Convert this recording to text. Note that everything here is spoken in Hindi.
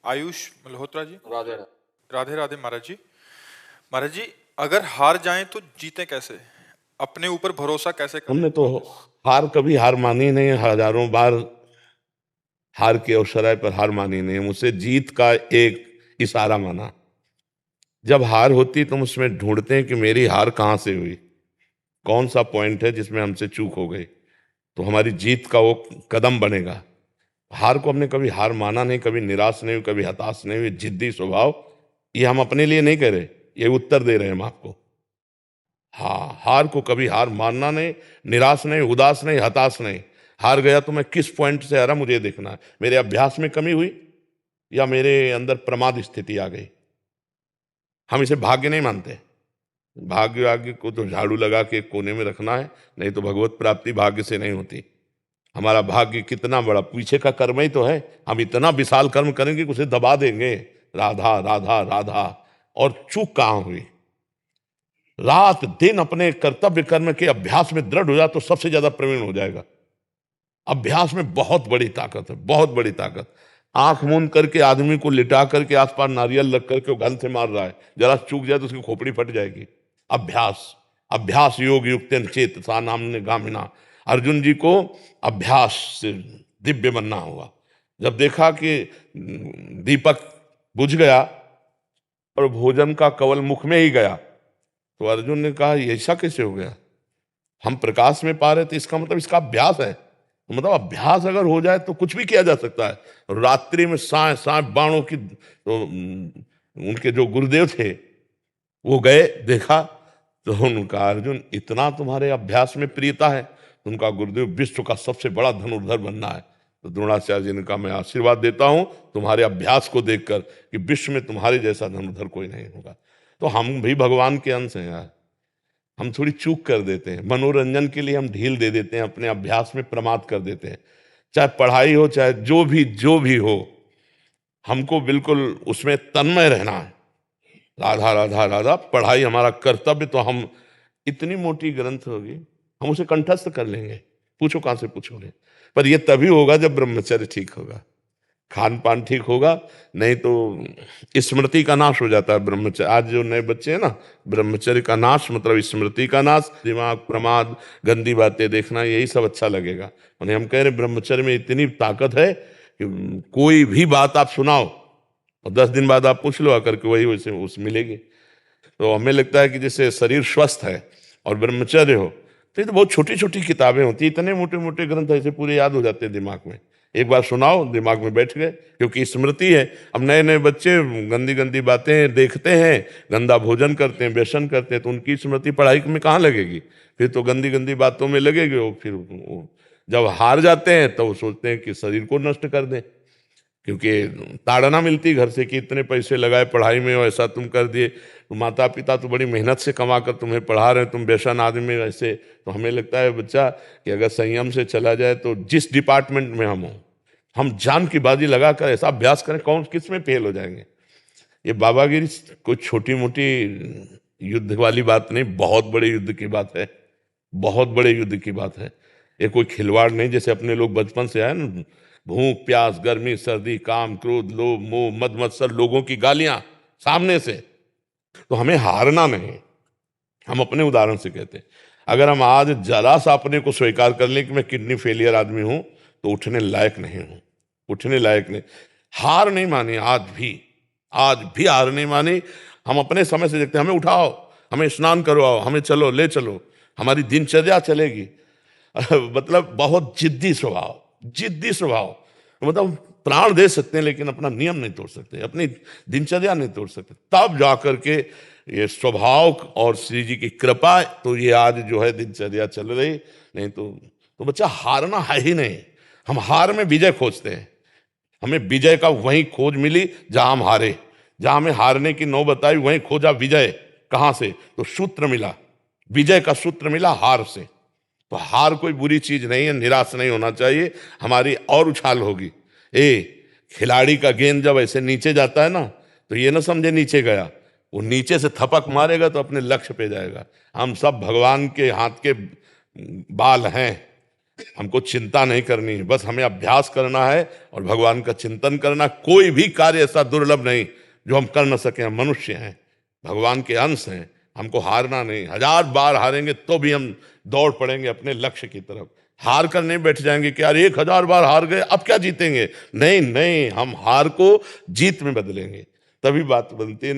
आयुष मल्होत्रा जी। राधे। राधे राधे महाराज जी। महाराज जी, अगर हार जाएं तो जीते कैसे? अपने ऊपर भरोसा कैसे करें? हमने तो हार कभी हार मानी नहीं, हजारों बार हार के अवसराय पर हार मानी नहीं, मुझसे जीत का एक इशारा माना। जब हार होती तो हम उसमें ढूंढते हैं कि मेरी हार कहाँ से हुई, कौन सा पॉइंट है जिसमें हमसे चूक हो गई, तो हमारी जीत का वो कदम बनेगा। हार को हमने कभी हार माना नहीं, कभी निराश नहीं हुई, कभी हताश नहीं हुई। जिद्दी स्वभाव, ये हम अपने लिए नहीं कह रहे, ये उत्तर दे रहे हैं हम आपको। हाँ, हार को कभी हार मानना नहीं, निराश नहीं, उदास नहीं, हताश नहीं। हार गया तो मैं किस पॉइंट से हारा मुझे देखना है, मेरे अभ्यास में कमी हुई या मेरे अंदर प्रमाद स्थिति आ गई। हम इसे भाग्य नहीं मानते। भाग्य आगे को तो झाड़ू लगा के कोने में रखना है, नहीं तो भगवत प्राप्ति भाग्य से नहीं होती। हमारा भाग्य कितना बड़ा पीछे का कर्म ही तो है। हम इतना विशाल कर्म करेंगे कि उसे दबा देंगे, राधा राधा राधा। और चूक कहाँ हुई? रात दिन अपने कर्तव्य कर्म के अभ्यास में दृढ़ हो जाए तो सबसे ज्यादा प्रवीण हो जाएगा। अभ्यास में बहुत बड़ी ताकत है, बहुत बड़ी ताकत। आंख मूंद करके आदमी को लिटा करके आसपास नारियल रख करके गन से मार रहा है, जरा चूक जाए तो उसकी खोपड़ी फट जाएगी। अभ्यास, अभ्यास योग युक्तेन चेत सा नामने गामिना। अर्जुन जी को अभ्यास से दिव्य बनना होगा। जब देखा कि दीपक बुझ गया और भोजन का कवल मुख में ही गया, तो अर्जुन ने कहा ये ऐसा कैसे हो गया? हम प्रकाश में पा रहे थे, इसका मतलब इसका अभ्यास है। तो मतलब अभ्यास अगर हो जाए तो कुछ भी किया जा सकता है। रात्रि में सांय सांय बाणों की तो उनके जो गुरुदेव थे वो गए, देखा तो उनका, अर्जुन इतना तुम्हारे अभ्यास में प्रियता है? उनका गुरुदेव विश्व का सबसे बड़ा धनुर्धर बनना है। तो द्रोणाचार्य जी ने कहा मैं आशीर्वाद देता हूं तुम्हारे अभ्यास को देखकर कि विश्व में तुम्हारे जैसा धनुर्धर कोई नहीं होगा। तो हम भी भगवान के अंश हैं यार। हम थोड़ी चूक कर देते हैं, मनोरंजन के लिए हम ढील दे देते हैं, अपने अभ्यास में प्रमाद कर देते हैं। चाहे पढ़ाई हो, चाहे जो भी हो, हमको बिल्कुल उसमें तन्मय रहना है। राधा राधा राधा पढ़ाई हमारा कर्तव्य, तो हम इतनी मोटी ग्रंथ होगी हम उसे कंठस्थ कर लेंगे, पूछो कहां से पूछोगे। पर यह तभी होगा जब ब्रह्मचर्य ठीक होगा, खान पान ठीक होगा, नहीं तो स्मृति का नाश हो जाता है। ब्रह्मचर्य, आज जो नए बच्चे हैं ना, ब्रह्मचर्य का नाश मतलब स्मृति का नाश, दिमाग प्रमाद, गंदी बातें देखना, यही सब अच्छा लगेगा। उन्हें हम कह रहे ब्रह्मचर्य में इतनी ताकत है कि कोई भी बात आप सुनाओ और 10 दिन बाद आप पूछ लो आकर के, वही वैसे उस मिलेगी। तो हमें लगता है कि जैसे शरीर स्वस्थ है और ब्रह्मचर्य हो, तो ये तो बहुत छोटी छोटी किताबें होती है, इतने मोटे मोटे ग्रंथ ऐसे पूरे याद हो जाते हैं दिमाग में। एक बार सुनाओ दिमाग में बैठ गए, क्योंकि स्मृति है। अब नए नए बच्चे गंदी गंदी बातें देखते हैं, गंदा भोजन करते हैं, व्यसन करते हैं, तो उनकी स्मृति पढ़ाई में कहाँ लगेगी? फिर तो गंदी गंदी बातों में लगेगी। वो फिर जब हार जाते हैं तो वो सोचते हैं कि शरीर को नष्ट कर दें, क्योंकि ताड़ना मिलती घर से कि इतने पैसे लगाए पढ़ाई में और ऐसा तुम कर दिए। तो माता पिता तो बड़ी मेहनत से कमा कर तुम्हें पढ़ा रहे हैं, तुम व्यसन आदमी में ऐसे। तो हमें लगता है बच्चा कि अगर संयम से चला जाए तो जिस डिपार्टमेंट में हम हो, हम जान की बाजी लगा कर ऐसा अभ्यास करें, कौन किस में फेल हो जाएंगे। ये बाबागिरी कोई छोटी मोटी युद्ध वाली बात नहीं, बहुत बड़े युद्ध की बात है, बहुत बड़े युद्ध की बात है। ये कोई खिलवाड़ नहीं, जैसे अपने लोग बचपन से आए ना, भूख प्यास गर्मी सर्दी काम क्रोध लोभ मोह मद मत्सर, लोगों की गालियां सामने से। तो हमें हारना नहीं। हम अपने उदाहरण से कहते हैं, अगर हम आज जरा सा अपने को स्वीकार कर लें कि मैं किडनी फेलियर आदमी हूं, तो उठने लायक नहीं हूं, उठने लायक नहीं। हार नहीं मानी, आज भी हार नहीं मानी। हम अपने समय से देखते हैं, हमें उठाओ, हमें स्नान करवाओ, हमें चलो ले चलो, हमारी दिनचर्या चलेगी। मतलब बहुत जिद्दी स्वभाव, जिद्दी स्वभाव। मतलब प्राण दे सकते हैं लेकिन अपना नियम नहीं तोड़ सकते, अपनी दिनचर्या नहीं तोड़ सकते। तब जाकर के ये स्वभाव और श्री जी की कृपा, तो ये आज जो है दिनचर्या चल रही। नहीं तो बच्चा हारना है ही नहीं। हम हार में विजय खोजते हैं, हमें विजय का वहीं खोज मिली जहां हम हारे। जहां हमें हारने की नौबत आई वहीं खोजा विजय। कहां से? तो सूत्र मिला, विजय का सूत्र मिला हार से। तो हार कोई बुरी चीज नहीं है, निराश नहीं होना चाहिए, हमारी और उछाल होगी। खिलाड़ी का गेंद जब ऐसे नीचे जाता है ना, तो ये ना समझे नीचे गया, वो नीचे से थपक मारेगा तो अपने लक्ष्य पे जाएगा। हम सब भगवान के हाथ के बाल हैं, हमको चिंता नहीं करनी है, बस हमें अभ्यास करना है और भगवान का चिंतन करना। कोई भी कार्य ऐसा दुर्लभ नहीं जो हम कर न सकें। हम मनुष्य हैं, भगवान के अंश हैं, हमको हारना नहीं। 1000 बार हारेंगे तो भी हम दौड़ पड़ेंगे अपने लक्ष्य की तरफ। हार कर नहीं बैठ जाएंगे कि यार 1000 बार हार गए अब क्या जीतेंगे। नहीं नहीं, हम हार को जीत में बदलेंगे, तभी बात बनती है।